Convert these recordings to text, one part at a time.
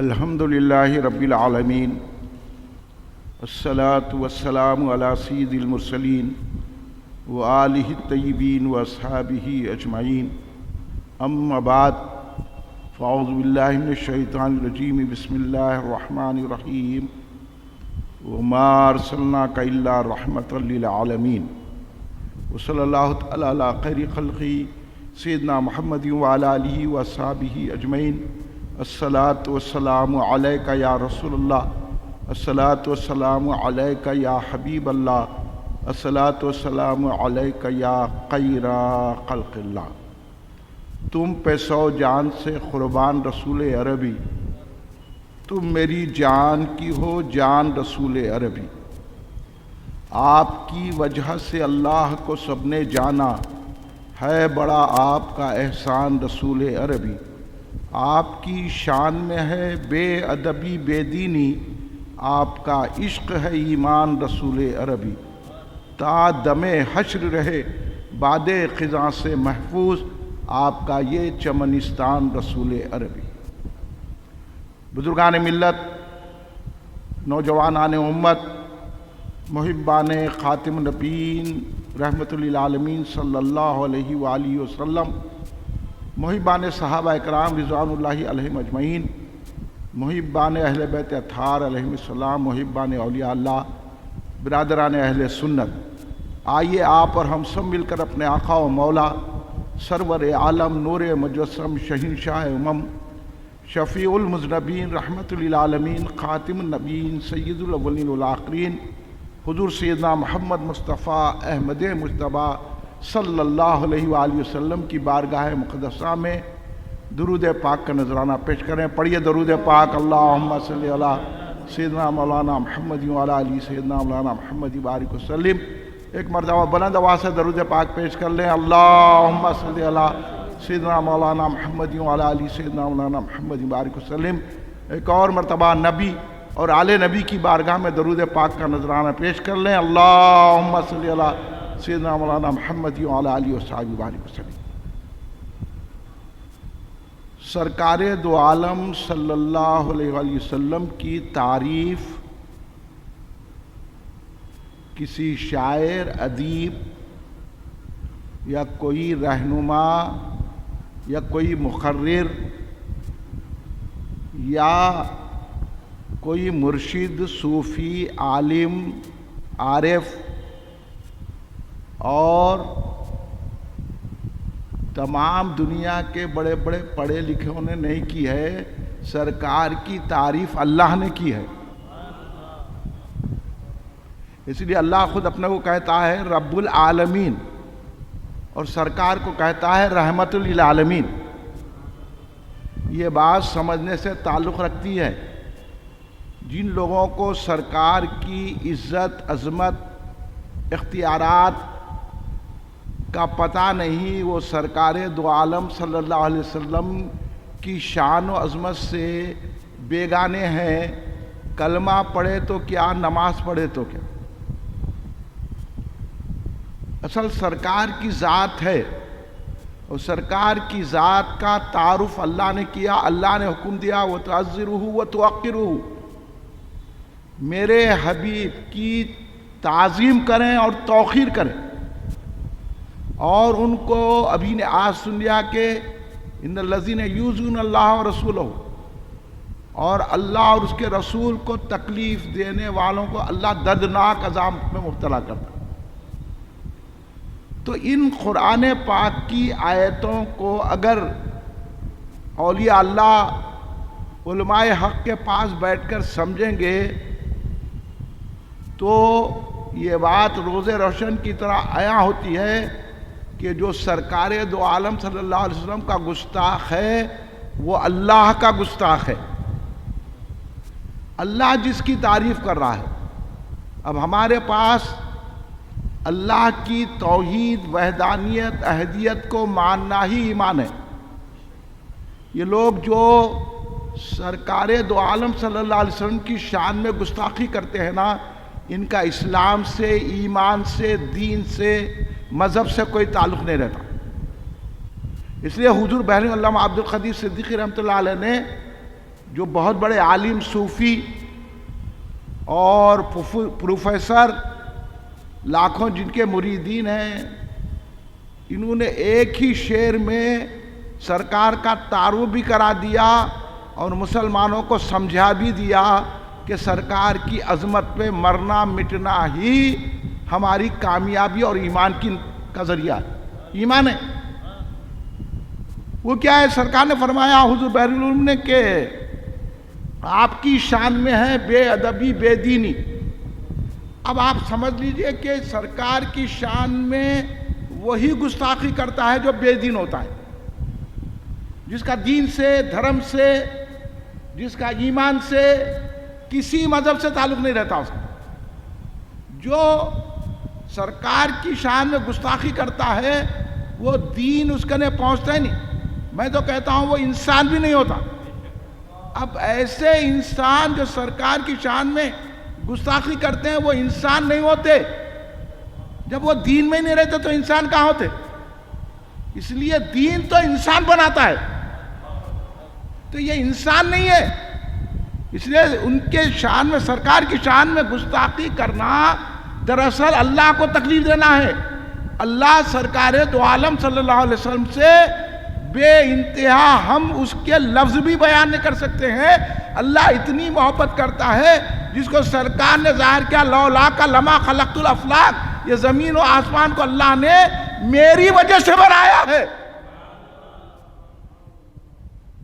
الحمدللہ رب العالمین الصلاۃ والسلام علی سید المرسلین وآلہ الطیبین واصحابہ اجمعین اما بعد فاعوذ باللہ من الشیطان الرجیم بسم اللہ الرحمن الرحیم وما ارسلناک الا رحمۃ للعالمین وصلی اللہ تعالی علی خیر خلقہ سیدنا محمد وعلی آلہ واصحابہ اجمعین الصلاۃ والسلام علیک یا رسول اللہ، الصلاۃ والسلام علیک یا حبیب اللہ، الصلاۃ والسلام علیک یا خیر خلق اللہ۔ تم پہ سو جان سے قربان رسول عربی، تم میری جان کی ہو جان رسول عربی۔ آپ کی وجہ سے اللہ کو سب نے جانا، ہے بڑا آپ کا احسان رسول عربی۔ آپ کی شان میں ہے بے ادبی بے دینی، آپ کا عشق ہے ایمان رسول عربی۔ تا دم حشر رہے باد خزاں سے محفوظ، آپ کا یہ چمنستان رسول عربی۔ بزرگان ملت، نوجوانان امت، محبان خاتم النبیین رحمت للعالمین صلی اللہ علیہ وآلہ وسلم، محبان صحابہ اکرام رضوان اللہ علیہم اجمعین، محبان اہل بیت اطہار علیہم السلام، محبان اولیاء اللہ، برادران اہل سنت، آئیے آپ اور ہم سب مل کر اپنے آقا و مولا سرور عالم نور مجسم شہنشاہ امم شفیع المذنبین رحمت للعالمین خاتم النبیین سید الاولین والآخرین حضور سیدنا محمد مصطفیٰ احمد مجتبیٰ صلی اللہ علیہ وآلہ وسلم کی بارگاہ مقدسہ میں درود پاک کا نذرانہ پیش کریں۔ پڑھیے درود پاک، اللہم صلی علی سیدنا مولانا محمد وعلی آلہ سیدنا مولانا محمد بارک وسلم۔ ایک مرتبہ بلند آواز سے درود پاک پیش کر لیں، اللہم صلی علی سیدنا مولانا محمد وعلی آلہ سیدنا مولانا محمد بارک وسلم۔ ایک اور مرتبہ نبی اور آل نبی کی بارگاہ میں درود پاک کا نذرانہ پیش کر لیں، اللہم صلی علی سیدنا مولانا محمد وعلی آلہ وصحبہ بارک وسلم۔ سرکار دو عالم صلی اللہ علیہ وآلہ وسلم کی تعریف کسی شاعر، ادیب یا کوئی رہنما یا کوئی مقرر یا کوئی مرشد، صوفی، عالم، عارف اور تمام دنیا کے بڑے بڑے پڑھے لکھوں نے نہیں کی ہے، سرکار کی تعریف اللہ نے کی ہے۔ اس لیے اللہ خود اپنے کو کہتا ہے رب العالمین، اور سرکار کو کہتا ہے رحمت للعالمین۔ یہ بات سمجھنے سے تعلق رکھتی ہے۔ جن لوگوں کو سرکار کی عزت، عظمت، اختیارات کا پتہ نہیں، وہ سرکار دو عالم صلی اللہ علیہ وسلم کی شان و عظمت سے بیگانے ہیں۔ کلمہ پڑھے تو کیا، نماز پڑھے تو کیا، اصل سرکار کی ذات ہے، اور سرکار کی ذات کا تعارف اللہ نے کیا۔ اللہ نے حکم دیا وَتُعَزِّرُهُ وَتُوَقِّرُهُ، میرے حبیب کی تعظیم کریں اور توقیر کریں۔ اور ان کو ابھی نے آج سن لیا کہ ان الذین یؤذون اللہ ورسولہ، اور اللہ اور اس کے رسول کو تکلیف دینے والوں کو اللہ دردناک عذاب میں مبتلا کرتا۔ تو ان قرآن پاک کی آیتوں کو اگر اولیاء اللہ، علماء حق کے پاس بیٹھ کر سمجھیں گے تو یہ بات روز روشن کی طرح عیاں ہوتی ہے کہ جو سرکار دو عالم صلی اللہ علیہ وسلم کا گستاخ ہے وہ اللہ کا گستاخ ہے۔ اللہ جس کی تعریف کر رہا ہے۔ اب ہمارے پاس اللہ کی توحید، وحدانیت، احدیت کو ماننا ہی ایمان ہے۔ یہ لوگ جو سرکار دو عالم صلی اللہ علیہ وسلم کی شان میں گستاخی کرتے ہیں نا، ان کا اسلام سے، ایمان سے، دین سے، مذہب سے کوئی تعلق نہیں رہتا۔ اس لیے حضور بحر علامہ عبد القدیر صدیقی رحمۃ اللہ علیہ نے جو بہت بڑے عالم صوفی اور پروفیسر لاکھوں جن کے مریدین ہیں، انہوں نے ایک ہی شعر میں سرکار کا تعارف بھی کرا دیا اور مسلمانوں کو سمجھا بھی دیا کہ سرکار کی عظمت پہ مرنا مٹنا ہی ہماری کامیابی اور ایمان کا ذریعہ ہے، ایمان ہے۔ وہ کیا ہے؟ سرکار نے فرمایا حضور بحر العلوم نے کہ آپ کی شان میں ہے بے ادبی بے دینی۔ اب آپ سمجھ لیجئے کہ سرکار کی شان میں وہی گستاخی کرتا ہے جو بے دین ہوتا ہے، جس کا دین سے، دھرم سے، جس کا ایمان سے، کسی مذہب سے تعلق نہیں رہتا اس کا۔ جو سرکار کی شان میں گستاخی کرتا ہے وہ دین اس کے لیے پہنچتا ہی نہیں۔ میں تو کہتا ہوں وہ انسان بھی نہیں ہوتا۔ اب ایسے انسان جو سرکار کی شان میں گستاخی کرتے ہیں وہ انسان نہیں ہوتے۔ جب وہ دین میں نہیں رہتے تو انسان کہاں ہوتے؟ اس لیے دین تو انسان بناتا ہے، تو یہ انسان نہیں ہے۔ اس لیے ان کے شان میں، سرکار کی شان میں گستاخی کرنا دراصل اللہ کو تکلیف دینا ہے۔ اللہ سرکار دو عالم صلی اللہ علیہ وسلم سے بے انتہا، ہم اس کے لفظ بھی بیان نہیں کر سکتے ہیں۔ اللہ اتنی محبت کرتا ہے جس کو سرکار نے ظاہر کیا، لولا کا لما خلقت الافلاق، یہ زمین و آسمان کو اللہ نے میری وجہ سے بنایا ہے۔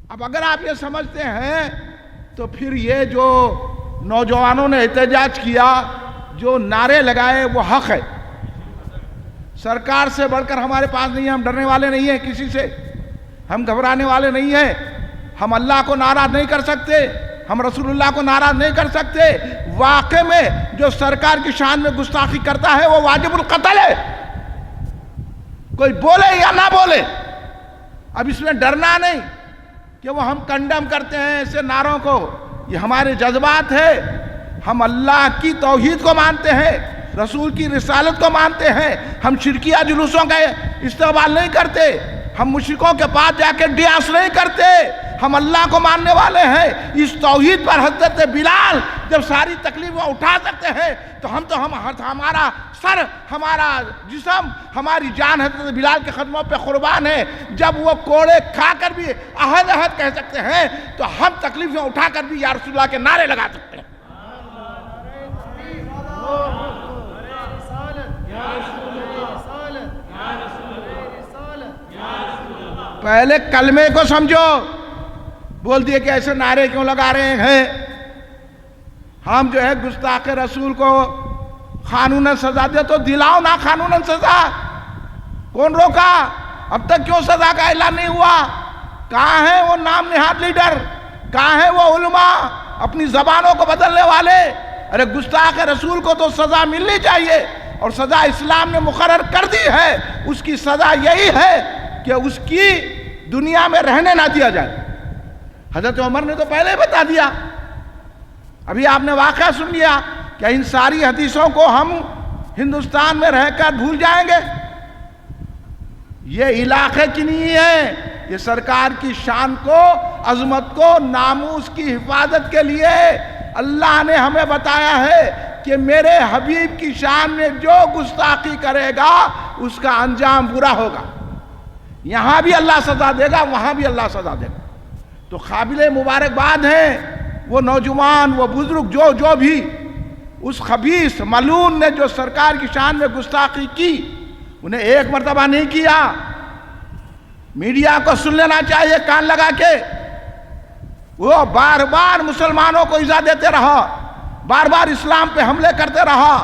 اب اگر آپ یہ سمجھتے ہیں تو پھر یہ جو نوجوانوں نے احتجاج کیا، جو نعرے لگائے، وہ حق ہے۔ سرکار سے بڑھ کر ہمارے پاس نہیں ہے، ہم ڈرنے والے نہیں ہیں کسی سے، ہم گھبرانے والے نہیں ہیں، ہم اللہ کو ناراض نہیں کر سکتے، ہم رسول اللہ کو ناراض نہیں کر سکتے۔ واقع میں جو سرکار کی شان میں گستاخی کرتا ہے وہ واجب القتل ہے، کوئی بولے یا نہ بولے۔ اب اس میں ڈرنا نہیں کہ وہ ہم کنڈم کرتے ہیں ایسے نعروں کو، یہ ہمارے جذبات ہے۔ ہم اللہ کی توحید کو مانتے ہیں، رسول کی رسالت کو مانتے ہیں، ہم شرکیہ جلوسوں کا استعمال نہیں کرتے، ہم مشرکوں کے پاس جا کے ڈیانس نہیں کرتے، ہم اللہ کو ماننے والے ہیں۔ اس توحید پر حضرت بلال جب ساری تکلیفیں اٹھا سکتے ہیں تو ہمارا سر، ہمارا جسم، ہماری جان حضرت بلال کے قدموں پہ قربان ہے۔ جب وہ کوڑے کھا کر بھی احد احد کہہ سکتے ہیں تو ہم تکلیفیں اٹھا کر بھی یا رسول اللہ کے نعرے لگا سکتے ہیں۔ پہلے کلمے کو سمجھو۔ بول دیے کہ ایسے نعرے کیوں لگا رہے ہیں؟ ہم جو ہے گستاخ رسول کو قانوناً سزا دے تو دلاؤ نا قانوناً سزا۔ کون روکا؟ اب تک کیوں سزا کا اعلان نہیں ہوا؟ کہاں ہے وہ نام نہاد لیڈر؟ کہاں ہے وہ علماء اپنی زبانوں کو بدلنے والے؟ ارے گستاخ رسول کو تو سزا ملنی چاہیے، اور سزا اسلام نے مقرر کر دی ہے۔ اس کی سزا یہی ہے کہ اس کی دنیا میں رہنے نہ دیا جائے۔ حضرت عمر نے تو پہلے ہی بتا دیا۔ ابھی آپ نے واقعہ سن لیا کہ ان ساری حدیثوں کو ہم ہندوستان میں رہ کر بھول جائیں گے؟ یہ علاقے کی نہیں ہے، یہ سرکار کی شان کو، عظمت کو، ناموس کی حفاظت کے لیے اللہ نے ہمیں بتایا ہے کہ میرے حبیب کی شان میں جو گستاخی کرے گا اس کا انجام برا ہوگا۔ یہاں بھی اللہ سزا دے گا، وہاں بھی اللہ سزا دے گا۔ تو قابل مبارکباد ہیں وہ نوجوان، وہ بزرگ، جو بھی اس خبیث ملعون نے جو سرکار کی شان میں گستاخی کی، انہیں ایک مرتبہ نہیں کیا۔ میڈیا کو سن لینا چاہیے کان لگا کے۔ وہ بار بار مسلمانوں کو ایذا دیتے رہا، بار بار اسلام پہ حملے کرتے رہا،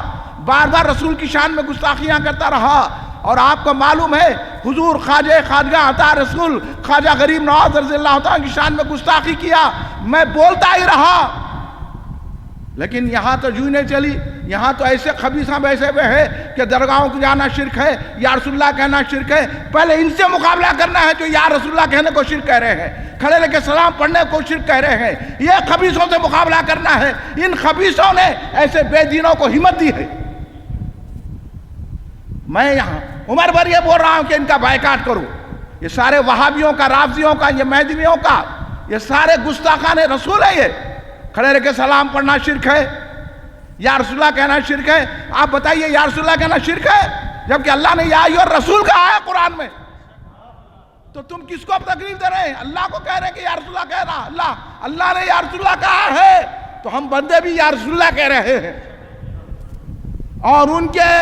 بار بار رسول کی شان میں گستاخیاں کرتا رہا۔ اور آپ کو معلوم ہے حضور خواجہ عطا رسول خواجہ غریب نواز رضی اللہ عنہ کی شان میں گستاخی کیا، میں بولتا ہی رہا۔ لیکن یہاں تو جو نہیں چلی، یہاں تو ایسے خبیثاں بیسے ہوئے ہیں کہ درگاہوں کو جانا شرک ہے، یا رسول اللہ کہنا شرک ہے۔ پہلے ان سے مقابلہ کرنا ہے جو یا رسول اللہ کہنے کو شرک کہہ رہے ہیں، کھڑے لے کے سلام پڑھنے کو شرک کہہ رہے ہیں۔ یہ خبیثوں سے مقابلہ کرنا ہے۔ ان خبیثوں نے ایسے بے دینوں کو ہمت دی ہے۔ میں یہاں عمر بھر یہ بول رہا ہوں کہ ان کا بائیکاٹ کرو، یہ سارے وہابیوں کا، رافضیوں کا، یہ مہدویوں کا یہ سارے گستاخان رسول ہے. یہ کھڑے رہ کے سلام پڑھنا شرک ہے, یا رسول اللہ کہنا شرک ہے. آپ بتائیے یا رسول اللہ کہنا شرک ہے جبکہ اللہ نے یا ایھا الرسول کہا ہے قرآن میں؟ تو تم کس کو تکلیف دے رہے ہیں؟ اللہ کو کہہ رہے ہیں کہ یا رسول اللہ کہہ رہا. اللہ نے یا رسول اللہ کہا ہے تو ہم بندے بھی یا رسول اللہ کہہ رہے ہیں. اور ان کے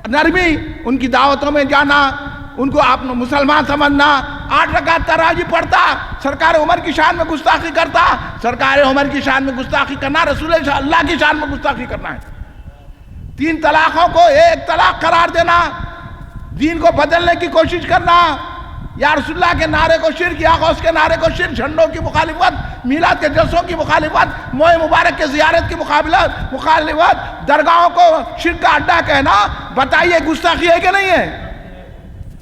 نرمی, ان کی دعوتوں میں جانا, ان کو آپ مسلمان سمجھنا, 8 رکعت تراویح پڑھتا, سرکار عمر کی شان میں گستاخی کرتا. سرکار عمر کی شان میں گستاخی کرنا رسول اللہ کی شان میں گستاخی کرنا ہے. 3 طلاقوں کو 1 طلاق قرار دینا, دین کو بدلنے کی کوشش کرنا, یا رسول اللہ کے نعرے کو شرک, یا غوث کے نعرے کو شرک, جھنڈوں کی مخالفت, میلاد کے جلسوں کی مخالفت, موئے مبارک کے زیارت کی مخالفت, درگاہوں کو شرک کا اڈا کہنا. بتائیے گستاخی ہے کہ نہیں ہے؟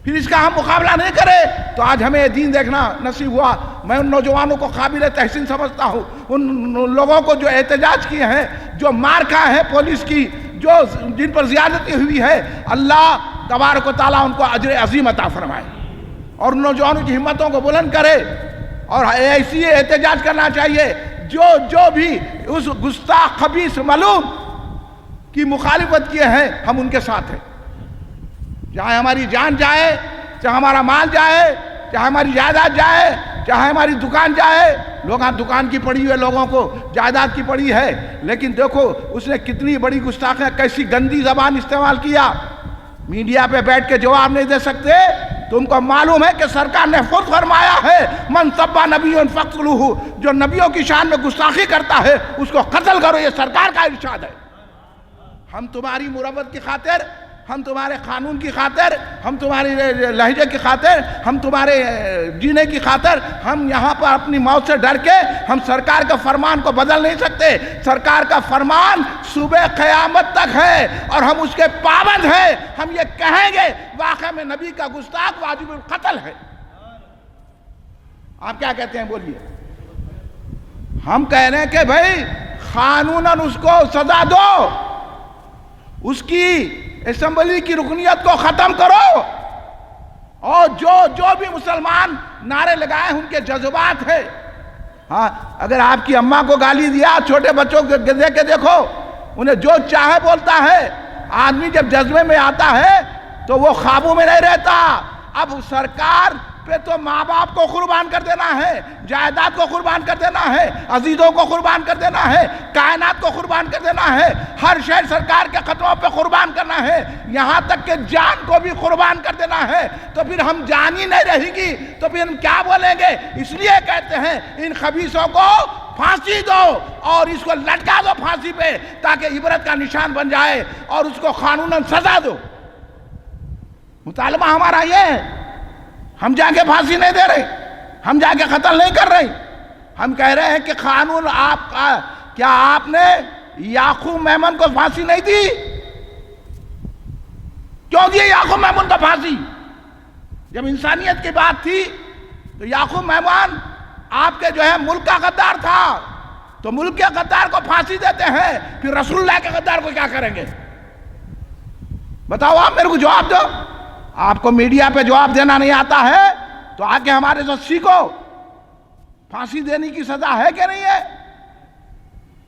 پھر اس کا ہم مقابلہ نہیں کرے تو آج ہمیں دین دیکھنا نصیب ہوا. میں ان نوجوانوں کو قابل تحسین سمجھتا ہوں, ان لوگوں کو جو احتجاج کیے ہیں, جو مار کھائے ہیں پولیس کی, جو جن پر زیادتی ہوئی ہے, اللہ تبارک و تعالیٰ ان کو اجر عظیم عطا فرمائے اور نوجوانوں کی ہمتوں کو بلند کرے. اور ایسی احتجاج کرنا چاہیے جو بھی اس گستاخ خبیث ملعون کی مخالفت کیے ہیں, ہم ان کے ساتھ ہیں. چاہے ہماری جان جائے, چاہے ہمارا مال جائے, چاہے ہماری جائیداد جائے, چاہے ہماری دکان جائے. لوگ دکان کی پڑی ہوئے لوگوں کو جائیداد کی پڑی ہے, لیکن دیکھو اس نے کتنی بڑی گستاخی, کیسی گندی زبان استعمال کیا. میڈیا پہ بیٹھ کے جواب نہیں دے سکتے. تم کو معلوم ہے کہ سرکار نے خود فرمایا ہے من سب نبی فقتلوہ, جو نبیوں کی شان میں گستاخی کرتا ہے اس کو قتل کرو. یہ سرکار کا ارشاد ہے. ہم تمہاری مروت کی خاطر, ہم تمہارے قانون کی خاطر, ہم تمہاری لہجے کی خاطر, ہم تمہارے جینے کی خاطر, ہم یہاں پر اپنی موت سے ڈر کے ہم سرکار کا فرمان کو بدل نہیں سکتے. سرکار کا فرمان صبح قیامت تک ہے اور ہم اس کے پابند ہیں. ہم یہ کہیں گے واقعہ میں نبی کا گستاخ واجب القتل ہے. آپ کیا کہتے ہیں بولیے؟ ہم کہہ رہے ہیں کہ بھائی قانوناً اس کو سزا دو, اس کی اسمبلی کی رکنیت کو ختم کرو, اور جو بھی مسلمان نعرے لگائے ان کے جذبات ہیں. ہاں, اگر آپ کی اماں کو گالی دیا, چھوٹے بچوں کو دے کے دیکھو, انہیں جو چاہے بولتا ہے. آدمی جب جذبے میں آتا ہے تو وہ قابو میں نہیں رہتا. اب سرکار پہ تو ماں باپ کو قربان کر دینا ہے, جائیداد کو قربان کر دینا ہے, عزیزوں کو قربان کر دینا ہے, کائنات کو قربان کر دینا ہے, ہر شے سرکار کے قدموں پہ قربان کرنا ہے, یہاں تک کہ جان کو بھی قربان کر دینا ہے. تو پھر ہم جان ہی نہیں رہے گی تو پھر ہم کیا بولیں گے؟ اس لیے کہتے ہیں ان خبیثوں کو پھانسی دو اور اس کو لٹکا دو پھانسی پہ, تاکہ عبرت کا نشان بن جائے, اور اس کو قانوناً سزا دو. مطالبہ ہمارا یہ ہے. ہم جا کے پھانسی نہیں دے رہے, ہم جا کے قتل نہیں کر رہے. ہم کہہ رہے ہیں کہ قانون کیا آپ نے یعقوب میمن کو پھانسی نہیں دی؟ کیوں دی یعقوب میمن کو پھانسی؟ جب انسانیت کی بات تھی تو یعقوب میمن آپ کے جو ہے ملک کا غدار تھا, تو ملک کے غدار کو پھانسی دیتے ہیں, پھر رسول اللہ کے غدار کو کیا کریں گے؟ بتاؤ, آپ میرے کو جواب دو. آپ کو میڈیا پہ جواب دینا نہیں آتا ہے تو آ کے ہمارے سے سیکھو. پھانسی دینے کی سزا ہے کہ نہیں ہے؟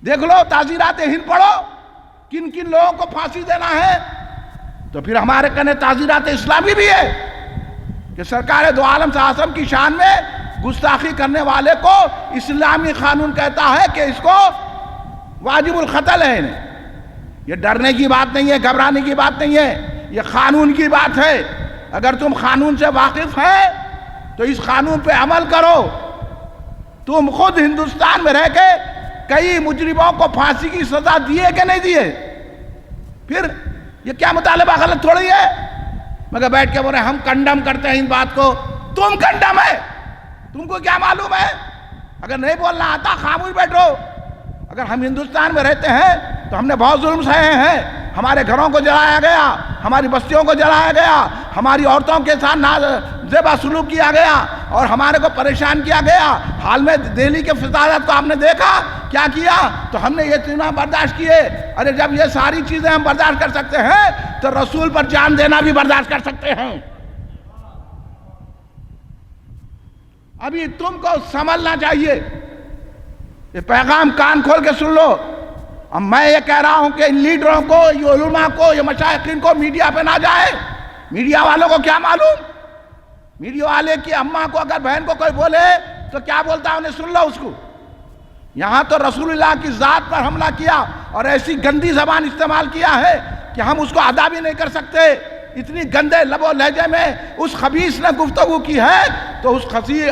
دیکھ لو, تعزیرات ہند پڑھو, کن کن لوگوں کو پھانسی دینا ہے. تو پھر ہمارے کنے تعزیرات اسلامی بھی ہے کہ سرکار دو عالم صلی اللہ علیہ وسلم کی شان میں گستاخی کرنے والے کو اسلامی قانون کہتا ہے کہ اس کو واجب القتل ہے. یہ ڈرنے کی بات نہیں ہے, گھبرانے کی بات نہیں ہے, یہ قانون کی بات ہے. اگر تم قانون سے واقف ہے تو اس قانون پہ عمل کرو. تم خود ہندوستان میں رہ کے کئی مجرموں کو پھانسی کی سزا دیے کہ نہیں دیے؟ پھر یہ کیا مطالبہ غلط تھوڑی ہے؟ مگر بیٹھ کے بولے ہم کنڈم کرتے ہیں ان بات کو. تم کنڈم ہے, تم کو کیا معلوم ہے؟ اگر نہیں بولنا آتا خاموش بیٹھو. اگر ہم ہندوستان میں رہتے ہیں تو ہم نے بہت ظلم سہے ہیں. ہمارے گھروں کو جلایا گیا, ہماری بستیوں کو جلایا گیا, ہماری عورتوں کے ساتھ نازیبا سلوک کیا گیا, اور ہمارے کو پریشان کیا گیا. حال میں دہلی کے فسادات کو آپ نے دیکھا کیا کیا, تو ہم نے یہ چیزیں برداشت کیے. ارے جب یہ ساری چیزیں ہم برداشت کر سکتے ہیں تو رسول پر جان دینا بھی برداشت کر سکتے ہیں. ابھی تم کو سنبھلنا چاہیے. یہ پیغام کان کھول کے سن لو. اب میں یہ کہہ رہا ہوں کہ ان لیڈروں کو، یہ علماء کو، یہ مشائخین کو میڈیا پہ نہ جائے. میڈیا والوں کو کیا معلوم؟ میڈیا والے کی اماں کو اگر بہن کو کوئی بولے تو کیا بولتا ہے، انہیں سن لو اس کو. یہاں تو رسول اللہ کی ذات پر حملہ کیا اور ایسی گندی زبان استعمال کیا ہے کہ ہم اس کو ادا بھی نہیں کر سکتے. اتنی گندے لب و لہجے میں اس خبیث نے گفتگو کی ہے تو اس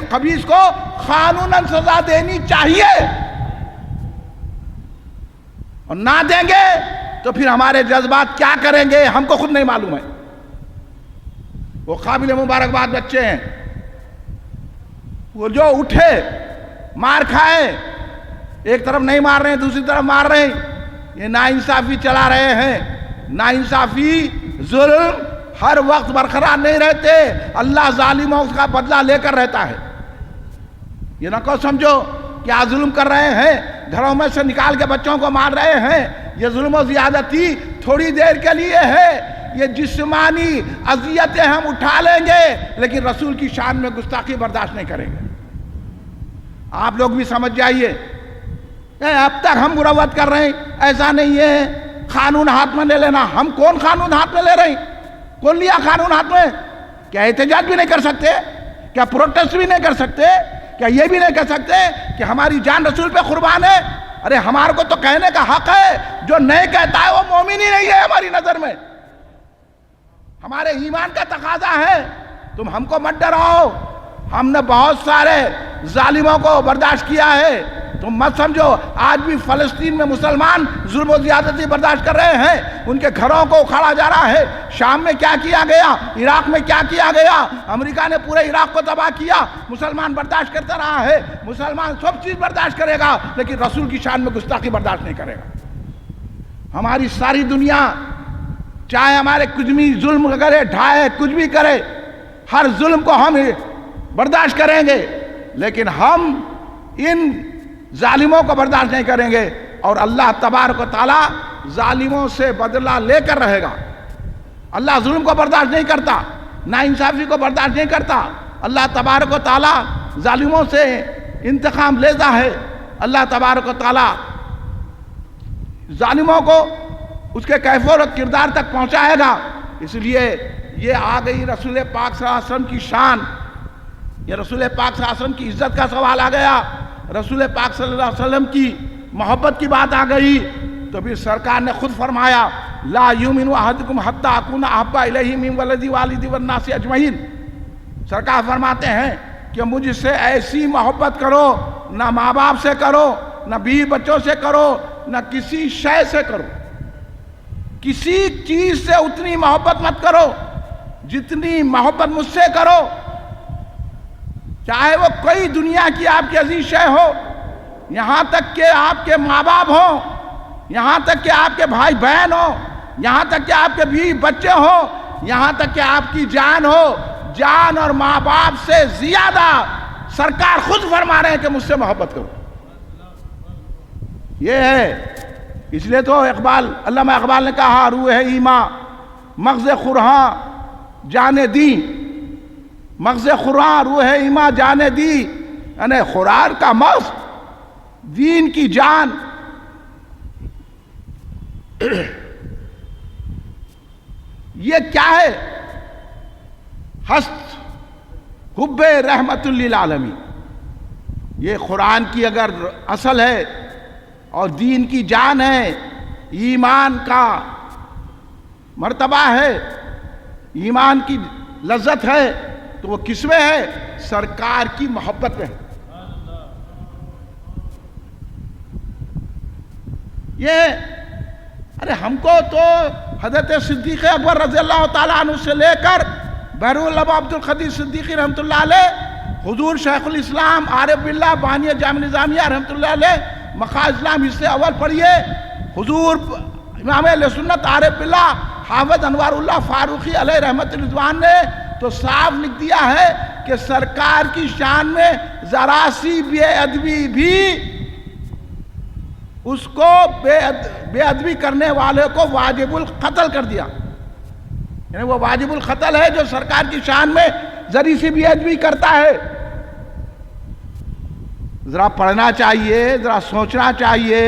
خبیث کو قانوناً سزا دینی چاہیے. اور نہ دیں گے تو پھر ہمارے جذبات کیا کریں گے ہم کو خود نہیں معلوم ہے. وہ قابل مبارکباد بچے ہیں، وہ جو اٹھے مار کھائے، ایک طرف نہیں مار رہے ہیں دوسری طرف مار رہے ہیں. یہ ناانصافی چلا رہے ہیں. ناانصافی، ظلم ہر وقت برقرار نہیں رہتے. اللہ ظالموں کا بدلہ لے کر رہتا ہے. یہ نہ کو سمجھو کہ آپ ظلم کر رہے ہیں، گھروں میں سے نکال کے بچوں کو مار رہے ہیں. یہ ظلم و زیادتی تھوڑی دیر کے لیے ہے. یہ جسمانی اذیتیں ہم اٹھا لیں گے لیکن رسول کی شان میں گستاخی برداشت نہیں کریں گے. آپ لوگ بھی سمجھ جائیے. اب تک ہم مروت کر رہے ہیں، ایسا نہیں ہے قانون ہاتھ میں لے لینا. ہم کون قانون ہاتھ میں لے رہے ہیں؟ کون لیا قانون ہاتھ میں؟ کیا احتجاج بھی نہیں کر سکتے؟ کیا پروٹیسٹ بھی نہیں کر سکتے؟ کیا یہ بھی نہیں کر سکتے کہ ہماری جان رسول پہ قربان ہے؟ ارے ہمارے کو تو کہنے کا حق ہے. جو نہیں کہتا ہے وہ مومن ہی نہیں ہے ہماری نظر میں. ہمارے ایمان کا تقاضا ہے. تم ہم کو مت ڈراؤ. ہم نے بہت سارے ظالموں کو برداشت کیا ہے. تم مت سمجھو آج بھی فلسطین میں مسلمان ظلم و زیادتی برداشت کر رہے ہیں. ان کے گھروں کو اکھاڑا جا رہا ہے. شام میں کیا کیا گیا، عراق میں کیا کیا گیا. امریکہ نے پورے عراق کو تباہ کیا. مسلمان برداشت کرتا رہا ہے. مسلمان سب چیز برداشت کرے گا لیکن رسول کی شان میں گستاخی برداشت نہیں کرے گا. ہماری ساری دنیا چاہے ہمارے کچھ بھی ظلم کرے، ڈھائے، کچھ بھی کرے، ہر ظلم کو ہم برداشت کریں گے لیکن ہم ان ظالموں کو برداشت نہیں کریں گے. اور اللہ تبارک و تعالیٰ ظالموں سے بدلہ لے کر رہے گا. اللہ ظلم کو برداشت نہیں کرتا، ناانصافی کو برداشت نہیں کرتا. اللہ تبارک و تعالیٰ ظالموں سے انتقام لیتا ہے. اللہ تبارک و تعالیٰ ظالموں کو اس کے کیف و کردار تک پہنچائے گا. اس لیے یہ آ گئی رسول پاک صلی اللہ علیہ وسلم کی شان. یہ رسول پاک صلی اللہ علیہ وسلم کی عزت کا سوال آ گیا. رسول پاک صلی اللہ علیہ وسلم کی محبت کی بات آ گئی تو پھر سرکار نے خود فرمایا لا یؤمن احدکم حتی اکون احب الیہ من ولدی والدی والناس اجمعین. سرکار فرماتے ہیں کہ مجھ سے ایسی محبت کرو، نہ ماں باپ سے کرو، نہ بیوی بچوں سے کرو، نہ کسی شے سے کرو. کسی چیز سے اتنی محبت مت کرو جتنی محبت مجھ سے کرو. چاہے وہ کوئی دنیا کی آپ کی عزیز شے ہو، یہاں تک کہ آپ کے ماں باپ ہوں، یہاں تک کہ آپ کے بھائی بہن ہو، یہاں تک کہ آپ کے بیوی بچے ہوں، یہاں تک کہ آپ کی جان ہو. جان اور ماں باپ سے زیادہ سرکار خود فرما رہے ہیں کہ مجھ سے محبت کرو. یہ ہے. اس لیے تو علامہ اقبال نے کہا روح ایماں مغز خورہاں جان دی. مغز خورہاں روح ایماں جان دی، یعنی خورار کا مغز، دین کی جان. یہ کیا ہے؟ ہست حب رحمت للعالمین. یہ قرآن کی اگر اصل ہے اور دین کی جان ہے، ایمان کا مرتبہ ہے، ایمان کی لذت ہے تو وہ کس میں ہے؟ سرکار کی محبت میں ہے. ارے ہم کو تو حضرت صدیق اکبر رضی اللہ تعالیٰ عنہ سے لے کر بحر العلماء عبد القدیر صدیقی رحمۃ اللہ علیہ، حضور شیخ الاسلام عارف باللہ بانی جامع نظامیہ رحمۃ اللہ علیہ مقاصد اسلام حصے اول پڑھیے. حضور امام اہل سنت عارف باللہ حافظ انوار اللہ فاروقی علیہ رحمت رضوان نے تو صاف لکھ دیا ہے کہ سرکار کی شان میں ذرا سی بے ادبی بھی اس کو بے ادبی کرنے والے کو واجب القتل کر دیا. یعنی وہ واجب القتل ہے جو سرکار کی شان میں ذری سی بے ادبی کرتا ہے. ذرا پڑھنا چاہیے، ذرا سوچنا چاہیے.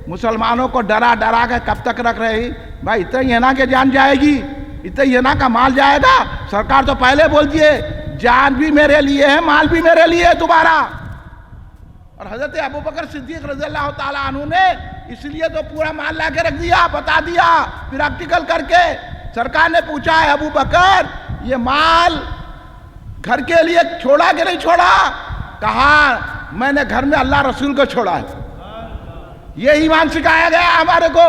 مسلمانوں کو ڈرا ڈرا کے کب تک رکھ رہے ہیں؟ بھائی اتنا ہی ہے نا کہ جان جائے گی، اتنا ہی ہے نا کا مال جائے گا. سرکار تو پہلے بول دیے جان بھی میرے لیے ہے، مال بھی میرے لیے ہے تمہارا. اور حضرت ابوبکر صدیق رضی اللہ تعالیٰ عنہ نے اس لیے تو پورا مال لا کے رکھ دیا، بتا دیا پریکٹیکل کر کے. سرکار نے پوچھا ہے ابوبکر یہ مال گھر کے لیے چھوڑا کہ نہیں چھوڑا؟ کہا میں نے گھر میں اللہ رسول کو چھوڑا ہے. یہ ایمان سکھایا گیا ہمارے کو،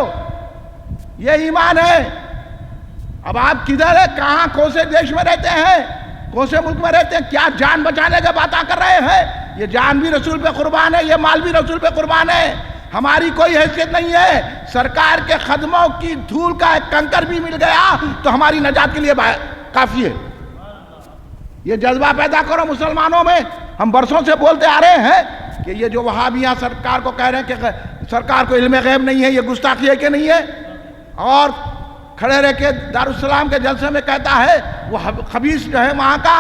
یہ ایمان ہے. اب آپ کدھر ہے، کہاں کون سے دیش میں رہتے ہیں، کون سے ملک میں رہتے ہیں، کیا جان بچانے کا باتیں کر رہے ہیں؟ یہ جان بھی رسول پہ قربان ہے، یہ مال بھی رسول پہ قربان ہے. ہماری کوئی حیثیت نہیں ہے. سرکار کے قدموں کی دھول کا ایک کنکر بھی مل گیا تو ہماری نجات کے لیے کافی ہے. یہ جذبہ پیدا کرو مسلمانوں میں. ہم برسوں سے بولتے آ رہے ہیں کہ یہ جو وہابیاں سرکار کو کہہ رہے ہیں کہ سرکار کو علم غیب نہیں ہے، یہ گستاخی ہے کہ نہیں ہے؟ اور کھڑے رہ کے دارالسلام کے جلسے میں کہتا ہے وہ خبیث جو ہے وہاں کا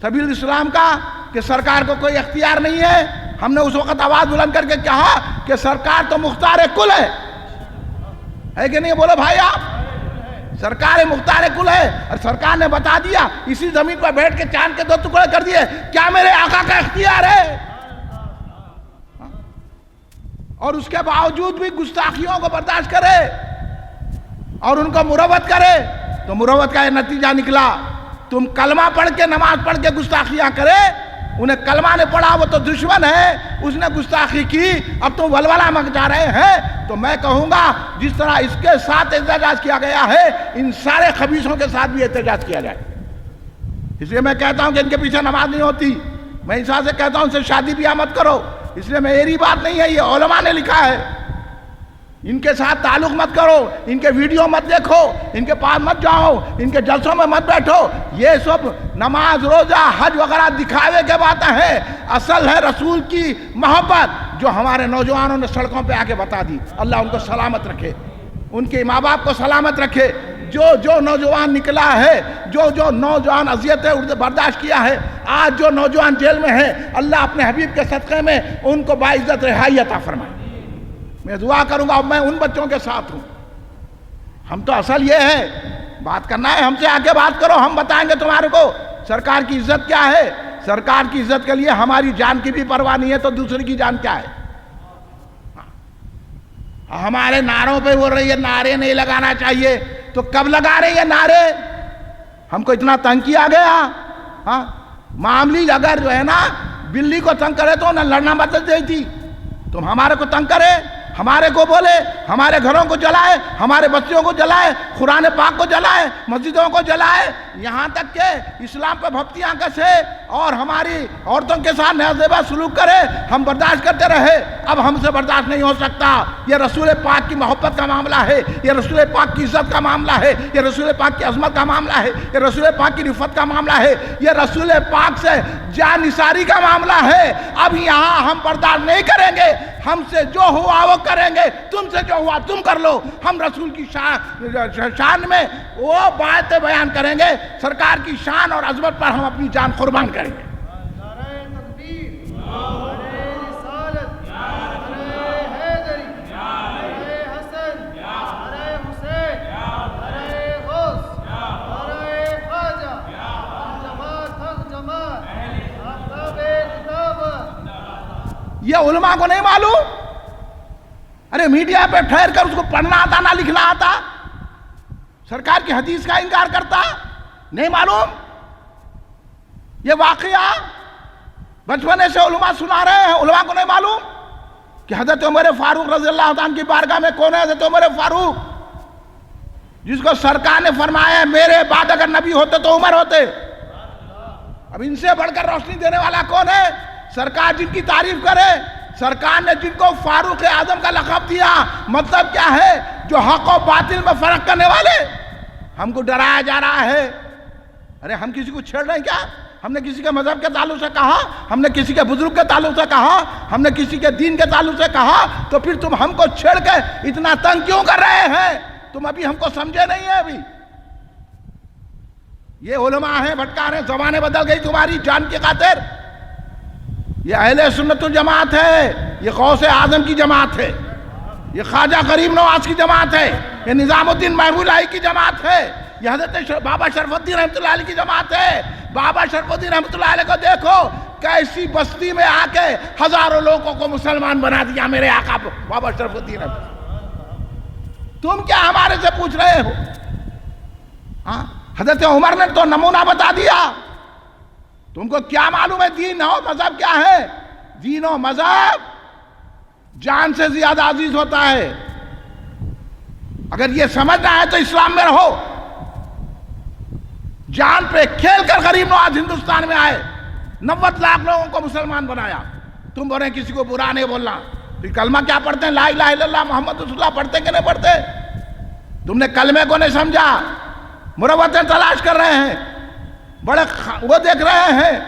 سبیل الاسلام کا کہ سرکار کو کوئی اختیار نہیں ہے. ہم نے اس وقت آواز بلند کر کے کہا کہ سرکار تو مختار کل ہے کہ نہیں؟ بولو بھائی آپ، سرکار مختار کل ہے. اور سرکار نے بتا دیا، اسی زمین پر بیٹھ کے چاند کے 2 ٹکڑے کر دیے. کیا میرے آقا کا اختیار ہے؟ اور اس کے باوجود بھی گستاخیوں کو برداشت کرے اور ان کو مروت کرے تو مروت کا یہ نتیجہ نکلا. تم کلمہ پڑھ کے نماز پڑھ کے گستاخیاں کرے، انہیں کلمہ نے پڑھا وہ تو دشمن ہے، اس نے گستاخی کی، اب تم ولولہ مچا رہے ہیں. تو میں کہوں گا جس طرح اس کے ساتھ احتجاج کیا گیا ہے ان سارے خبیثوں کے ساتھ بھی احتجاج کیا جائے. اس لیے میں کہتا ہوں کہ ان کے پیچھے نماز نہیں ہوتی. میں انسان سے کہتا ہوں ان سے شادی بیاہ مت کرو. اس لیے میری بات نہیں ہے، یہ علماء نے لکھا ہے. ان کے ساتھ تعلق مت کرو، ان کے ویڈیو مت دیکھو، ان کے پاس مت جاؤ، ان کے جلسوں میں مت بیٹھو. یہ سب نماز روزہ حج وغیرہ دکھاوے کے باتیں ہیں. اصل ہے رسول کی محبت جو ہمارے نوجوانوں نے سڑکوں پہ آ کے بتا دی. اللہ ان کو سلامت رکھے، ان کے ماں باپ کو سلامت رکھے. جو نوجوان نکلا ہے، جو نوجوان اذیتیں برداشت کیا ہے، آج جو نوجوان جیل میں ہے، اللہ اپنے حبیب کے صدقے میں ان کو باعزت رہائی عطا فرمائے. میں دعا کروں گا. اب میں ان بچوں کے ساتھ ہوں. ہم تو اصل یہ ہے بات کرنا ہے، ہم سے آ کے بات کرو، ہم بتائیں گے تمہارے کو سرکار کی عزت کیا ہے. سرکار کی عزت کے لیے ہماری جان کی بھی پرواہ نہیں ہے تو دوسری کی جان کیا ہے؟ ہمارے نعروں پہ بول رہی ہے نعرے نہیں لگانا چاہیے، تو کب لگا رہے ہیں نعرے؟ ہم کو اتنا تنگ کیا گیا. ہاں معاملی اگر جو ہے نا بلی کو تنگ کرے تو نہ لڑنا بدل دی تھی. تم ہمارے کو تنگ کرے، ہمارے کو بولے، ہمارے گھروں کو جلائے، ہمارے بچوں کو جلائے، قرآن پاک کو جلائے، مسجدوں کو جلائے، یہاں تک کہ اسلام پہ بھپتیاں کسے اور ہماری عورتوں کے ساتھ نازیبا سلوک کرے. ہم برداشت کرتے رہے، اب ہم سے برداشت نہیں ہو سکتا. یہ رسول پاک کی محبت کا معاملہ ہے، یہ رسول پاک کی عزت کا معاملہ ہے، یہ رسول پاک کی عظمت کا معاملہ ہے، یہ رسول پاک کی رفت کا معاملہ ہے، یہ رسول پاک سے جان نثاری کا معاملہ ہے. اب یہاں ہم برداشت نہیں کریں گے. ہم سے جو ہوا وہ کریں گے، تم سے جو ہوا تم کر لو. ہم رسول کی شان میں وہ باتیں بیان کریں گے، سرکار کی شان اور عظمت پر ہم اپنی جان قربان کریں گے. یہ علماء کو نہیں معلوم؟ ارے میڈیا پہ ٹھہر کر اس کو پڑھنا آتا نہ لکھنا آتا، سرکار کی حدیث کا انکار کرتا، نہیں معلوم؟ یہ واقعہ بچپنے سے علماء سنا رہے ہیں. علماء کو نہیں معلوم کہ حضرت عمر فاروق رضی اللہ عنہ کی بارگاہ میں کون ہے؟ حضرت عمر فاروق، جس کو سرکار نے فرمایا میرے بعد اگر نبی ہوتے تو عمر ہوتے. اب ان سے بڑھ کر روشنی دینے والا کون ہے؟ سرکار جن کی تعریف کرے. سرکار نے جن کو فاروق اعظم کا لقب دیا، مطلب کیا ہے؟ جو حق و باطل میں فرق کرنے والے. ہم کو ڈرایا جا رہا ہے. ارے ہم کسی کو چھیڑ رہے ہیں کیا؟ ہم نے کسی کے مذہب کے تعلق سے کہا، ہم نے کسی کے بزرگ کے تعلق سے کہا، ہم نے کسی کے دین کے تعلق سے کہا، تو پھر تم ہم کو چھیڑ کے اتنا تنگ کیوں کر رہے ہیں؟ تم ابھی ہم کو سمجھے نہیں ہیں. ابھی یہ علماء ہیں بھٹکا رہے ہیں. زمانے بدل گئی تمہاری جان کی خاطر. یہ اہل سنت الجماعت ہے، یہ غوث اعظم کی جماعت ہے، یہ خواجہ غریب نواز کی جماعت ہے، یہ نظام الدین محبوب کی جماعت ہے، یہ حضرت بابا شرف الدین رحمۃ اللہ علیہ کی جماعت ہے۔ بابا شرف الدین رحمۃ اللہ علیہ کو دیکھو کیسی بستی میں آ کے ہزاروں لوگوں کو مسلمان بنا دیا میرے آقا بابا شرف الدین رحمۃ اللہ۔ تم کیا ہمارے سے پوچھ رہے ہو؟ حضرت عمر نے تو نمونہ بتا دیا، تم کو کیا معلوم ہے دین ہو مذہب کیا ہے؟ دین و مذہب جان سے زیادہ عزیز ہوتا ہے۔ اگر یہ سمجھنا ہے تو اسلام میں رہو۔ جان پہ کھیل کر غریب نواز ہندوستان میں آئے، 90 لاکھ لوگوں کو مسلمان بنایا۔ تم بول رہے ہیں کسی کو برا نہیں بولنا، پھر کلمہ کیا پڑھتے ہیں؟ لا الہ الا اللہ محمد رسول اللہ پڑھتے کہ نہیں پڑھتے؟ تم نے کلمے کو نہیں سمجھا، مروتیں تلاش کر رہے ہیں، بڑے وہ دیکھ رہے ہیں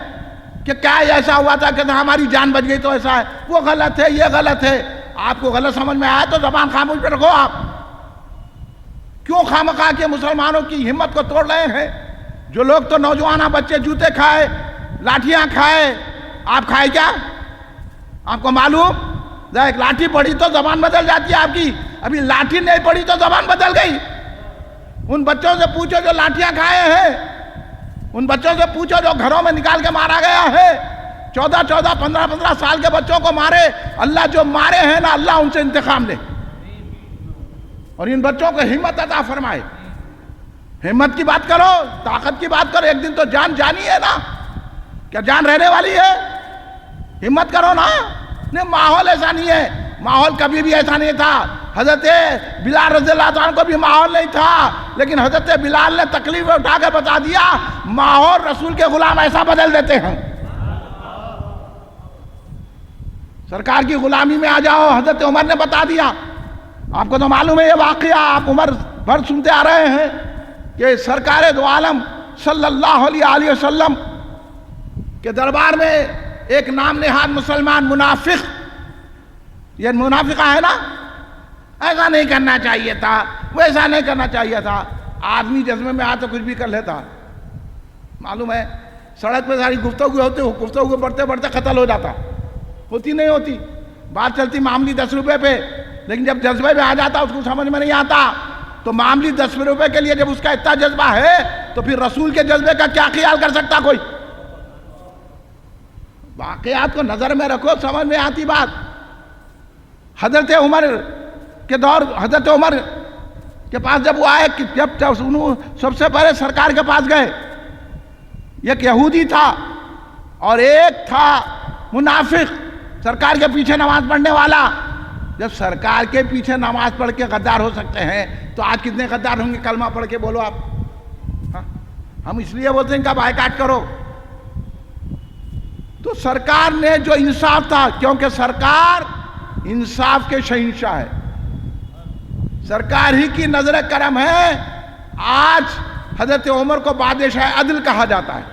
کہ کیا ایسا ہوا تھا کہ ہماری جان بچ گئی تو ایسا ہے، وہ غلط ہے، یہ غلط ہے۔ آپ کو غلط سمجھ میں آیا تو زبان خاموش پہ رکھو۔ آپ کیوں خامخواہ کے مسلمانوں کی ہمت کو توڑ رہے ہیں؟ جو لوگ تو نوجوانہ بچے جوتے کھائے، لاٹھیاں کھائے، آپ کھائے کیا؟ آپ کو معلوم؟ ایک لاٹھی پڑی تو زبان بدل جاتی ہے آپ کی، ابھی لاٹھی نہیں پڑی تو زبان بدل گئی۔ ان بچوں سے پوچھو جو لاٹھیاں کھائے ہیں، ان بچوں سے پوچھو جو گھروں میں نکال کے مارا گیا ہے، 14 15 سال کے بچوں کو مارے، اللہ جو مارے ہیں نا اللہ ان سے انتقام لے اور ان بچوں کو ہمت عطا فرمائے۔ ہمت کی بات کرو، طاقت کی بات کرو، ایک دن تو جان جانی ہے نا، کیا جان رہنے والی ہے؟ ہمت کرو نا۔ نہیں ماحول ایسا نہیں ہے، ماحول کبھی بھی ایسا نہیں تھا۔ حضرت بلال رضی اللہ عنہ کو بھی ماحول نہیں تھا، لیکن حضرت بلال نے تکلیف اٹھا کے بتا دیا ماحول رسول کے غلام ایسا بدل دیتے ہیں۔ سرکار کی غلامی میں آ جاؤ، حضرت عمر نے بتا دیا۔ آپ کو تو معلوم ہے یہ واقعہ، آپ عمر بھر سنتے آ رہے ہیں کہ سرکار دو عالم صلی اللہ علیہ وسلم کے دربار میں ایک نام نہاد مسلمان منافق، یہ منافقہ ہے نا، ایسا نہیں کرنا چاہیے تھا، ویسا نہیں کرنا چاہیے تھا۔ آدمی جذبے میں آ تو کچھ بھی کر لیتا، معلوم ہے سڑک پہ ساری گفتگو ہوتی، گفتگو بڑھتے بڑھتے قتل ہو جاتا، ہوتی نہیں ہوتی، بات چلتی معاملی 10 روپے پہ، لیکن جب جذبے میں آ جاتا اس کو سمجھ میں نہیں آتا۔ تو معاملی 10 روپے کے لیے جب اس کا اتنا جذبہ ہے تو پھر رسول کے جذبے کا کیا خیال کر سکتا کوئی؟ واقعات کو نظر میں رکھو، سمجھ میں آتی بات۔ حضرت عمر کے دور، حضرت عمر کے پاس جب وہ آئے، جب سب سے پہلے سرکار کے پاس گئے، ایک یہودی تھا اور ایک تھا منافق، سرکار کے پیچھے نماز پڑھنے والا۔ جب سرکار کے پیچھے نماز پڑھ کے غدار ہو سکتے ہیں تو آج کتنے غدار ہوں گے؟ کلمہ پڑھ کے بولو آپ۔ ہم اس لیے بولتے ہیں کہ بائیکاٹ کرو۔ تو سرکار نے جو انصاف تھا، کیونکہ سرکار انصاف کے شہنشاہ ہے، سرکار ہی کی نظر کرم ہے، آج حضرت عمر کو بادشاہ عدل کہا جاتا ہے۔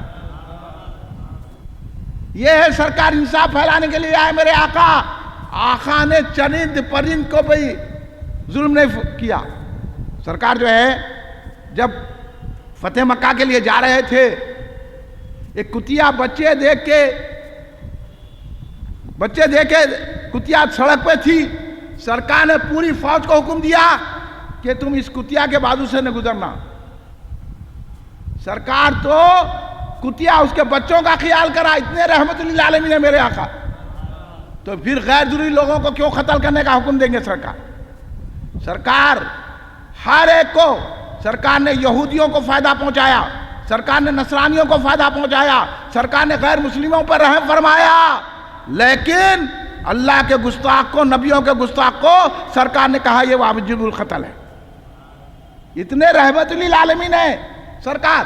یہ ہے سرکار انصاف پھیلانے کے لیے آئے میرے آقا۔ آقا نے چرند پرند کو بھی ظلم نہیں کیا۔ سرکار جو ہے جب فتح مکہ کے لیے جا رہے تھے، ایک کتیا بچے دیکھ کے کتیا سڑک پہ تھی، سرکار نے پوری فوج کو حکم دیا کہ تم اس کتیا کے بازو سے نہ گزرنا۔ سرکار تو کتیا اس کے بچوں کا خیال کرا، اتنے رحمت للعالمین ہے میرے آقا، تو پھر غیر ضروری لوگوں کو کیوں قتل کرنے کا حکم دیں گے؟ سرکار ہر ایک کو، سرکار نے یہودیوں کو فائدہ پہنچایا، سرکار نے نصرانیوں کو فائدہ پہنچایا، سرکار نے غیر مسلموں پر رحم فرمایا، لیکن اللہ کے گستاخ کو، نبیوں کے گستاخ کو سرکار نے کہا یہ واجب القتل ہے۔ اتنے رحمت للعالمین ہے سرکار،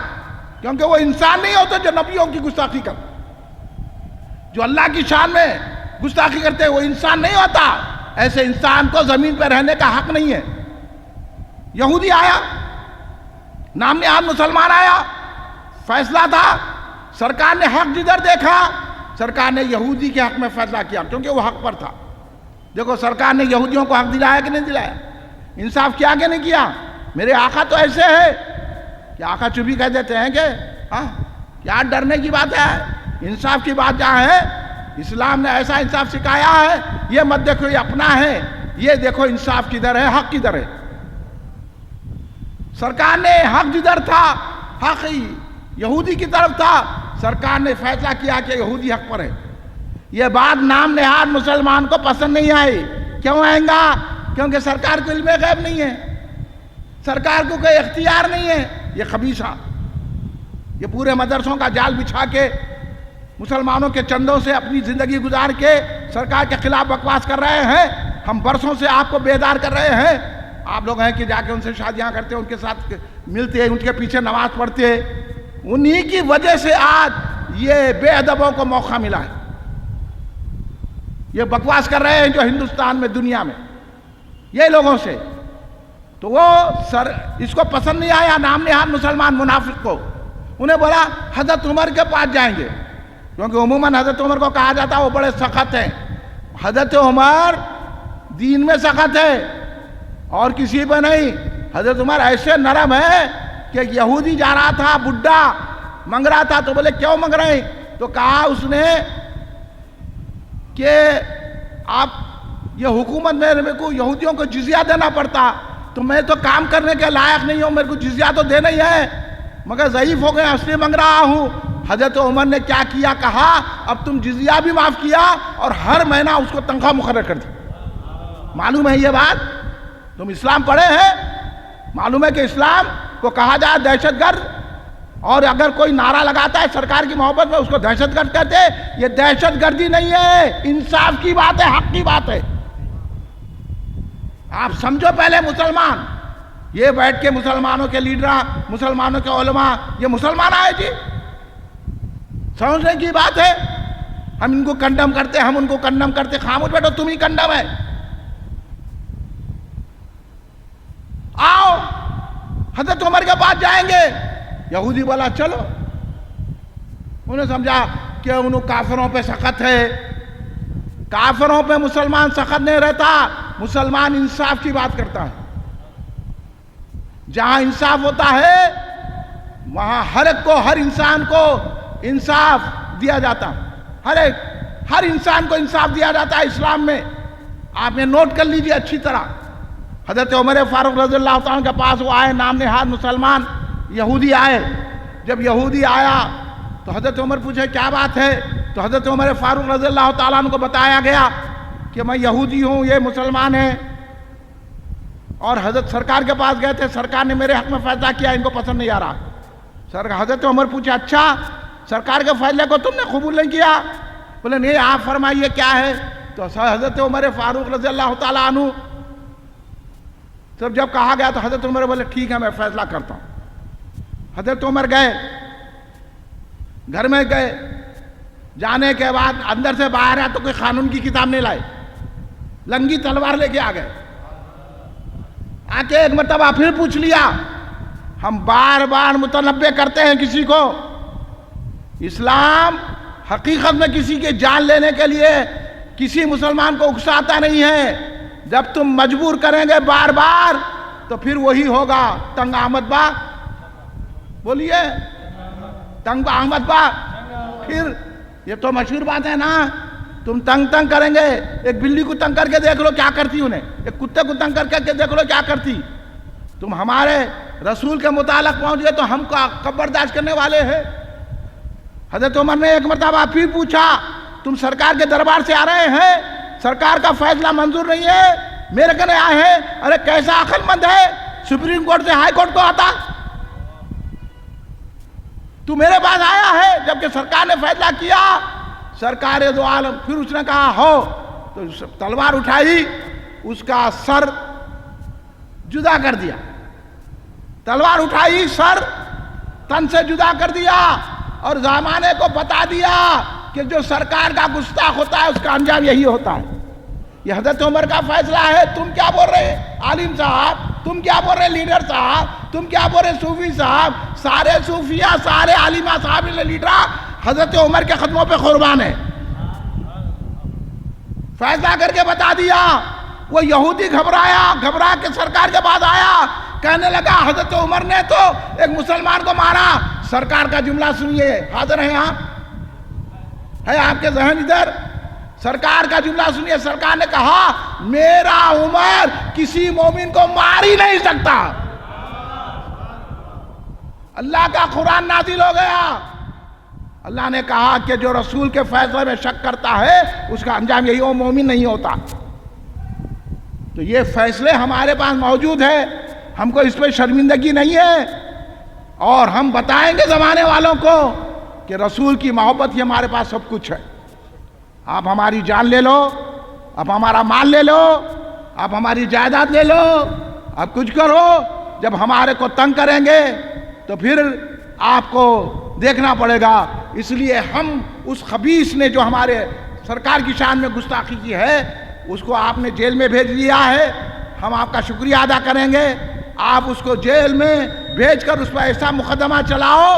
کیونکہ وہ انسان نہیں ہوتے جو نبیوں کی گستاخی کرتے، جو اللہ کی شان میں گستاخی کرتے وہ انسان نہیں ہوتا۔ ایسے انسان کو زمین پہ رہنے کا حق نہیں ہے۔ یہودی آیا، نام نہاد مسلمان آیا، فیصلہ تھا، سرکار نے حق جدھر دیکھا سرکار نے یہودی کے حق میں فیصلہ کیا، کیونکہ وہ حق پر تھا۔ دیکھو سرکار نے یہودیوں کو حق دلایا کہ نہیں دلایا، انصاف کیا کہ نہیں کیا؟ میرے آقا تو ایسے ہے کہ آقا چپ ہی کہہ دیتے ہیں کہ کیا ڈرنے کی بات ہے؟ انصاف کی بات جہاں ہے اسلام نے ایسا انصاف سکھایا ہے، یہ مت دیکھو یہ اپنا ہے، یہ دیکھو انصاف کدھر ہے، حق کدھر ہے۔ سرکار نے حق جدھر تھا، حق یہودی کی طرف تھا، سرکار نے فیصلہ کیا کہ یہودی حق پر ہے۔ یہ بات نام نہاد مسلمان کو پسند نہیں آئی۔ کیوں آئیں گا؟ کیونکہ سرکار کو علم غیب نہیں ہے، سرکار کو کوئی اختیار نہیں ہے۔ یہ خبیثہ یہ پورے مدرسوں کا جال بچھا کے مسلمانوں کے چندوں سے اپنی زندگی گزار کے سرکار کے خلاف بکواس کر رہے ہیں۔ ہم برسوں سے آپ کو بیدار کر رہے ہیں، آپ لوگ ہیں کہ جا کے ان سے شادیاں کرتے ہیں، ان کے ساتھ ملتے ہیں، ان کے پیچھے نماز پڑھتے ہیں۔ انہی کی وجہ سے آج یہ بے ادبوں کو موقع ملا ہے۔ یہ بکواس کر رہے ہیں جو ہندوستان میں، دنیا میں، یہ لوگوں سے۔ تو وہ اس کو پسند نہیں آیا نام نہاد مسلمان منافق کو۔ انہیں بولا حضرت عمر کے پاس جائیں گے، کیونکہ عموماً حضرت عمر کو کہا جاتا ہے وہ بڑے سخت ہیں۔ حضرت عمر دین میں سخت ہے اور کسی پہ نہیں۔ حضرت عمر ایسے نرم ہے کہ ایک یہودی جا رہا تھا، بڈھا منگ رہا تھا، تو بولے کیوں منگ رہے ہیں؟ تو کہا اس نے کہ آپ یہ حکومت میں میرے کو یہودیوں کو جزیہ دینا پڑتا، تو میں تو کام کرنے کے لائق نہیں ہوں، میرے کو جزیہ تو دینا ہی ہے، مگر ضعیف ہو گئے اس لیے منگ رہا ہوں۔ حضرت عمر نے کیا کیا؟ کہا اب تم جزیہ بھی معاف کیا اور ہر مہینہ اس کو تنخواہ مقرر کر دی۔ معلوم ہے یہ بات؟ تم اسلام پڑھے ہیں، معلوم ہے کہ اسلام کو کہا جائے دہشت گرد، اور اگر کوئی نعرہ لگاتا ہے سرکار کی محبت میں اس کو دہشت گرد کہتے ہیں۔ یہ دہشت گردی نہیں ہے، انصاف کی بات ہے، حق کی بات ہے۔ آپ سمجھو پہلے مسلمان، یہ بیٹھ کے مسلمانوں کے لیڈر، مسلمانوں کے علماء، یہ مسلمان آئے جی، سمجھنے کی بات ہے۔ ہم ان کو کنڈم کرتے، ہم ان کو کنڈم کرتے، خاموش بیٹھو، تم ہی کنڈم ہے۔ آؤ حضرت عمر کے پاس جائیں گے۔ یہودی بولا چلو، انہیں سمجھا کہ انہوں کافروں پہ سخت ہے۔ کافروں پہ مسلمان سخت نہیں رہتا، مسلمان انصاف کی بات کرتا ہے۔ جہاں انصاف ہوتا ہے وہاں ہر ایک کو، ہر انسان کو انصاف دیا جاتا، ہر انسان کو انصاف دیا جاتا ہے اسلام میں۔ آپ یہ نوٹ کر لیجئے اچھی طرح۔ حضرت عمر فاروق رضی اللہ تعالیٰ کے پاس وہ آئے، نام نہاد مسلمان یہودی آئے۔ جب یہودی آیا تو حضرت عمر پوچھے کیا بات ہے؟ تو حضرت عمر فاروق رضی اللہ تعالیٰ عنہ کو بتایا گیا کہ میں یہودی ہوں، یہ مسلمان ہیں، اور حضرت سرکار کے پاس گئے تھے، سرکار نے میرے حق میں فیصلہ کیا، ان کو پسند نہیں آ رہا۔ حضرت عمر پوچھا اچھا سرکار کے فیصلے کو تم نے قبول نہیں کیا؟ بولے نہیں، آپ فرمائیے کیا ہے؟ تو حضرت عمر فاروق رضی اللہ تعالیٰ عنہ جب کہا گیا تو حضرت عمر بولے ٹھیک ہے میں فیصلہ کرتا ہوں۔ حضرت عمر گئے، گھر میں گئے، جانے کے بعد اندر سے باہر آیا تو کوئی قانون کی کتاب نہیں لائے، لنگی تلوار لے کے آ گئے۔ آ کے ایک مرتبہ پھر پوچھ لیا۔ ہم بار بار متنبہ کرتے ہیں کسی کو، اسلام حقیقت میں کسی کی جان لینے کے لیے کسی مسلمان کو اکساتا نہیں ہے۔ جب تم مجبور کریں گے بار بار تو پھر وہی ہوگا، تنگ آمد با، بولیے تنگ آمد با۔ پھر یہ تو مشہور بات ہے نا، تم تنگ کریں گے، ایک بلی کو تنگ کر کے دیکھ لو کیا کرتی انہیں، ایک کتے کو تنگ کر کے دیکھ لو کیا کرتی۔ تم ہمارے رسول کے متعلق پہنچ گئے تو ہم کو کب برداشت کرنے والے ہیں؟ حضرت عمر نے ایک مرتبہ پھر پوچھا تم سرکار کے دربار سے آ رہے ہیں، سرکار کا فیصلہ منظور نہیں ہے، میرے کنے آئے ہیں؟ ارے کیسا عقل مند ہے، سپریم کورٹ سے ہائی کورٹ کو آتا، تو میرے پاس آیا ہے جبکہ سرکار نے فیصلہ کیا۔ سرکار دو عالم، پھر اس نے کہا ہو، تو تلوار اٹھائی، اس کا سر جدا کر دیا، تلوار اٹھائی، سر تن سے جدا کر دیا، اور زمانے کو بتا دیا کہ جو سرکار کا گستاخ ہوتا ہے اس کا انجام یہی ہوتا ہے۔ یہ حضرت عمر کا فیصلہ ہے، تم کیا بول رہے عالم صاحب، تم کیا بول رہے لیڈر صاحب، تم کیا بول رہے صوفی صاحب؟ سارے صوفیہ، سارے عالمہ صاحب لیڈر حضرت عمر کے قدموں پہ قربان ہے۔ فیصلہ کر کے بتا دیا۔ وہ یہودی گھبرا کے سرکار کے پاس آیا، کہنے لگا حضرت عمر نے تو ایک مسلمان کو مارا۔ سرکار کا جملہ سنیے، حاضر ہیں آپ، ہے آپ کے ذہن ادھر؟ سرکار کا جملہ سنیے، سرکار نے کہا میرا عمر کسی مومن کو مار ہی نہیں سکتا۔ اللہ کا قرآن نازل ہو گیا، اللہ نے کہا کہ جو رسول کے فیصلے میں شک کرتا ہے اس کا انجام یہی وہ مومن نہیں ہوتا۔ تو یہ فیصلے ہمارے پاس موجود ہے، ہم کو اس پہ شرمندگی نہیں ہے، اور ہم بتائیں گے زمانے والوں کو کہ رسول کی محبت ہی ہمارے پاس سب کچھ ہے۔ آپ ہماری جان لے لو، آپ ہمارا مال لے لو، آپ ہماری جائیداد لے لو، آپ کچھ کرو، جب ہمارے کو تنگ کریں گے تو پھر آپ کو دیکھنا پڑے گا۔ اس لیے ہم اس خبیث نے جو ہمارے سرکار کی شان میں گستاخی کی ہے اس کو آپ نے جیل میں بھیج دیا ہے، ہم آپ کا شکریہ ادا کریں گے۔ آپ اس کو جیل میں بھیج کر اس پر ایسا مقدمہ چلاؤ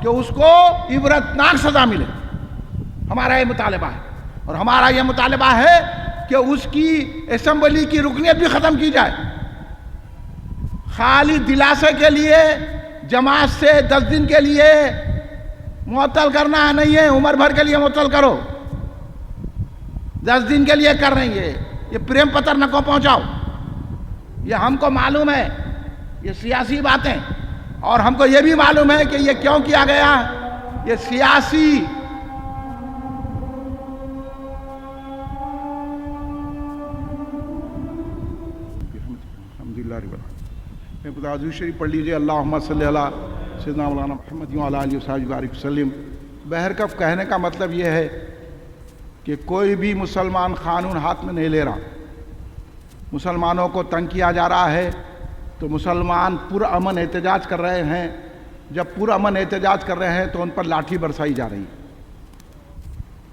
کہ اس کو عبرتناک سزا ملے، ہمارا یہ مطالبہ ہے۔ اور ہمارا یہ مطالبہ ہے کہ اس کی اسمبلی کی رکنیت بھی ختم کی جائے۔ خالی دلاسے کے لیے جماعت سے 10 دن کے لیے معطل کرنا نہیں ہے، عمر بھر کے لیے معطل کرو، 10 دن کے لیے کر رہی ہے۔ یہ پریم پتر نہ کو پہنچاؤ، یہ ہم کو معلوم ہے، یہ سیاسی باتیں، اور ہم کو یہ بھی معلوم ہے کہ یہ کیوں کیا گیا، یہ سیاسی حضور شریف پڑھ لیجئے، اللہم صلی اللہ سیدنا مولانا محمد وعلی آلہ وصحبہ بارک وسلم۔ بہرکیف کہنے کا مطلب یہ ہے کہ کوئی بھی مسلمان قانون ہاتھ میں نہیں لے رہا، مسلمانوں کو تنگ کیا جا رہا ہے تو مسلمان پرامن احتجاج کر رہے ہیں، جب پرامن احتجاج کر رہے ہیں تو ان پر لاٹھی برسائی جا رہی ہے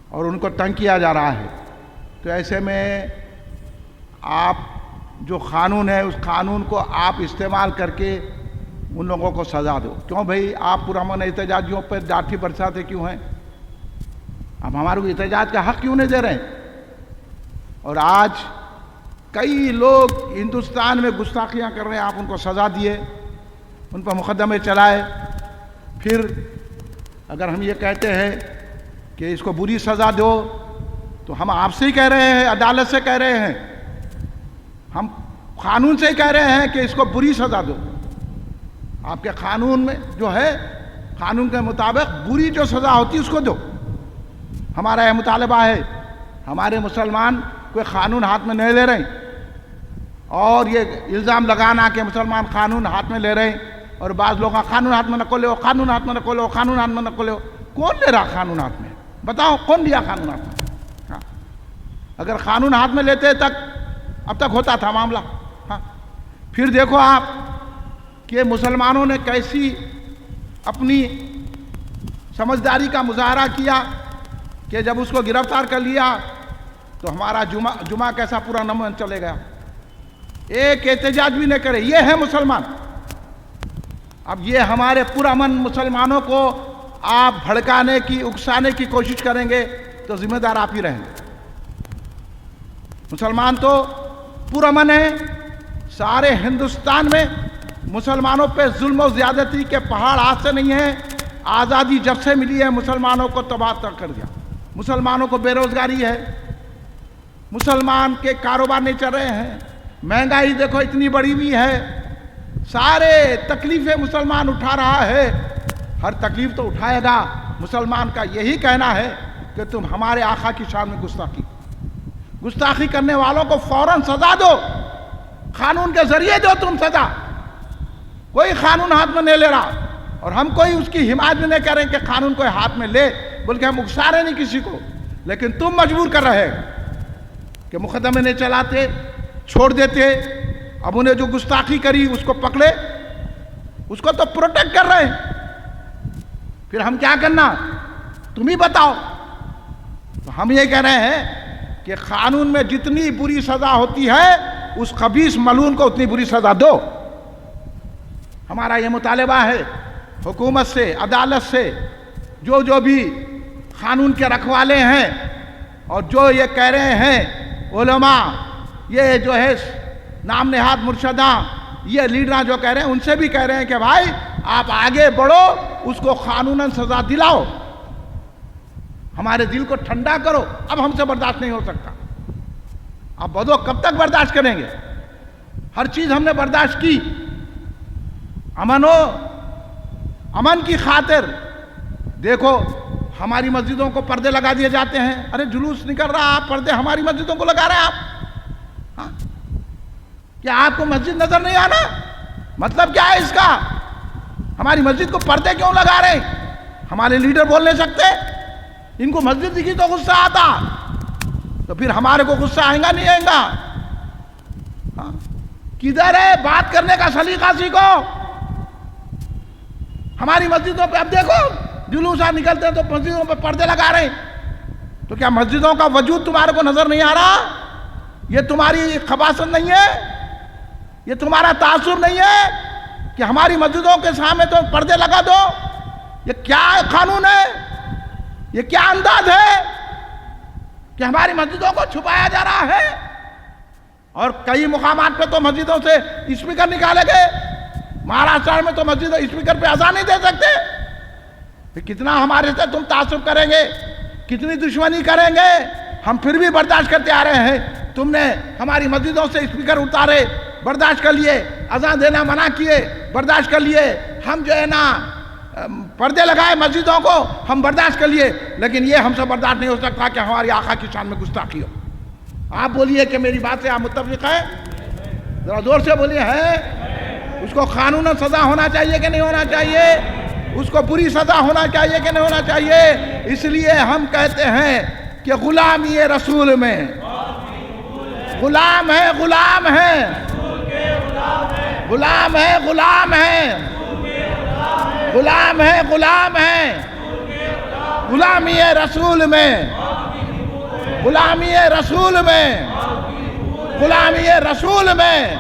اور ان کو تنگ کیا جا رہا ہے۔ تو ایسے میں آپ جو قانون ہے اس قانون کو آپ استعمال کر کے ان لوگوں کو سزا دو۔ کیوں بھئی آپ پرامن احتجاجیوں پر لاٹھی برساتے کیوں ہیں؟ آپ ہمارے کو احتجاج کا حق کیوں نہیں دے رہے ہیں؟ اور آج کئی لوگ ہندوستان میں گستاخیاں کر رہے ہیں، آپ ان کو سزا دیے، ان پر مقدمے چلائے۔ پھر اگر ہم یہ کہتے ہیں کہ اس کو بری سزا دو تو ہم آپ سے ہی کہہ رہے ہیں، عدالت سے کہہ رہے ہیں، ہم قانون سے ہی کہہ رہے ہیں کہ اس کو بری سزا دو۔ آپ کے قانون میں جو ہے، قانون کے مطابق بری جو سزا ہوتی ہے اس کو دو۔ ہمارا یہ مطالبہ ہے، ہمارے مسلمان کوئی قانون ہاتھ میں نہیں لے رہے ہیں، اور یہ الزام لگانا کہ مسلمان قانون ہاتھ میں لے رہے ہیں، اور بعض لوگ قانون ہاتھ میں نہ لو، قانون ہاتھ میں نہ لو، قانون ہاتھ میں نہ لو۔ کون لے رہا قانون ہاتھ میں؟ بتاؤ کون لیا قانون ہاتھ میں؟ ہاں، اگر قانون ہاتھ میں لیتے اب تک ہوتا تھا معاملہ۔ ہاں، پھر دیکھو آپ کہ مسلمانوں نے کیسی اپنی سمجھداری کا مظاہرہ کیا کہ جب اس کو گرفتار کر لیا تو ہمارا جمعہ کیسا پورا نمن چلے گیا، ایک احتجاج بھی نہیں کرے۔ یہ ہے مسلمان۔ اب یہ ہمارے پرامن مسلمانوں کو آپ بھڑکانے کی، اکسانے کی کوشش کریں گے تو ذمہ دار آپ ہی رہیں گے۔ مسلمان تو پرامن ہے، سارے ہندوستان میں مسلمانوں پہ ظلم و زیادتی کے پہاڑ آج سے نہیں ہیں۔ آزادی جب سے ملی ہے مسلمانوں کو تباہ کر دیا، مسلمانوں کو بے روزگاری ہے، مسلمان کے کاروبار نہیں چل رہے ہیں، مہنگائی دیکھو اتنی بڑی ہوئی ہے، سارے تکلیفیں مسلمان اٹھا رہا ہے۔ ہر تکلیف تو اٹھائے گا، مسلمان کا یہی کہنا ہے کہ تم ہمارے آقا کی شان میں گستاخی کرنے والوں کو فوراً سزا دو، قانون کے ذریعے دو تم سزا۔ کوئی قانون ہاتھ میں نہیں لے رہا، اور ہم کوئی اس کی حمایت بھی نہیں کریں کہ قانون کوئی ہاتھ میں لے، بلکہ ہم اکسا رہے نہیں کسی کو، لیکن تم مجبور کر رہے کہ مقدمے نہیں چلاتے، چھوڑ دیتے۔ اب انہیں جو گستاخی کری اس کو پکڑے، اس کو تو پروٹیکٹ کر رہے ہیں، پھر ہم کیا کرنا تم ہی بتاؤ۔ تو ہم یہ کہہ رہے ہیں کہ قانون میں جتنی بری سزا ہوتی ہے اس خبیث ملعون کو اتنی بری سزا دو۔ ہمارا یہ مطالبہ ہے حکومت سے، عدالت سے، جو بھی قانون کے رکھوالے ہیں اور جو یہ کہہ رہے ہیں علماء، یہ جو ہے نام نہاد مرشداں، یہ لیڈراں جو کہہ رہے ہیں، ان سے بھی کہہ رہے ہیں کہ بھائی آپ آگے بڑھو، اس کو قانوناً سزا دلاؤ۔ ہمارے دل کو ٹھنڈا کرو، اب ہم سے برداشت نہیں ہو سکتا۔ اب بدو کب تک برداشت کریں گے؟ ہر چیز ہم نے برداشت کی، امن ہو، امن کی خاطر دیکھو ہماری مسجدوں کو پردے لگا دیے جاتے ہیں۔ ارے جلوس نکل رہا، آپ پردے ہماری مسجدوں کو لگا رہے ہیں آپ؟ ہاں؟ کیا آپ کو مسجد نظر نہیں آنا؟ مطلب کیا ہے اس کا؟ ہماری مسجد کو پردے کیوں لگا رہے ہیں؟ ہمارے لیڈر بول نہیں سکتے؟ ان کو مسجد دکھی تو غصہ آتا، تو پھر ہمارے کو غصہ آئے گا نہیں آئے گا؟ ہاں؟ کدھر ہے بات کرنے کا سلیقہ؟ سیکھو۔ ہماری مسجدوں پہ اب دیکھو جلوسات نکلتے ہیں تو مسجدوں پہ پردے لگا رہے ہیں، تو کیا مسجدوں کا وجود تمہارے کو نظر نہیں آ رہا؟ یہ تمہاری خباثت نہیں ہے؟ یہ تمہارا تعصب نہیں ہے کہ ہماری مسجدوں کے سامنے تو پردے لگا دو؟ یہ کیا قانون ہے؟ یہ کیا انداز ہے کہ ہماری مسجدوں کو چھپایا جا رہا ہے؟ اور کئی مقامات پہ تو مسجدوں سے اسپیکر نکالے گئے، مہاراشٹر میں تو مسجد اسپیکر پہ اذان نہیں دے سکتے۔ پھر کتنا ہمارے سے تم تعصب کریں گے، کتنی دشمنی کریں گے، ہم پھر بھی برداشت کرتے آ رہے ہیں۔ تم نے ہماری مسجدوں سے اسپیکر اتارے، برداشت کر لیے، اذان دینا منع کیے، برداشت کر لیے، ہم جو ہے نا پردے لگائے مسجدوں کو، ہم برداشت کر لیے، لیکن یہ ہم سے برداشت نہیں ہو سکتا کہ ہماری آقا کی شان میں گستاخی ہو۔ آپ بولیے کہ میری بات سے آپ متفق ہیں؟ ذرا زور سے بولیے ہے؟ اس کو قانوناً سزا ہونا چاہیے کہ نہیں ہونا چاہیے؟ اس کو بری سزا ہونا چاہیے کہ نہیں ہونا چاہیے؟ اس لیے ہم کہتے ہیں کہ غلامی رسول میں، غلام ہے، غلام ہے، غلام ہے، غلام ہے، غلام ہے، غلام ہے، غلامی رسول میں، غلامی رسول میں، غلامی رسول میں،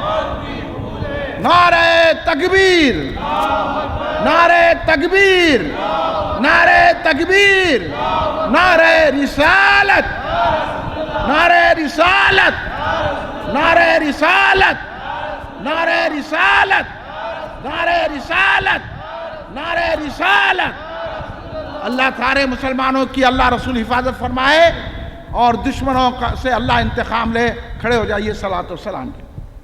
نعرہ تکبیر، نعرہ تکبیر، نعرہ تکبیر، نعرہ رسالت، نعرہ رسالت، نعرہ رسالت، نعرہ رسالت، نعرہ رسالت، نعرہ رسالت۔ اللہ سارے مسلمانوں کی اللہ رسول حفاظت فرمائے، اور دشمنوں سے اللہ انتقام لے۔ کھڑے ہو جائیے صلاۃ و سلام کے۔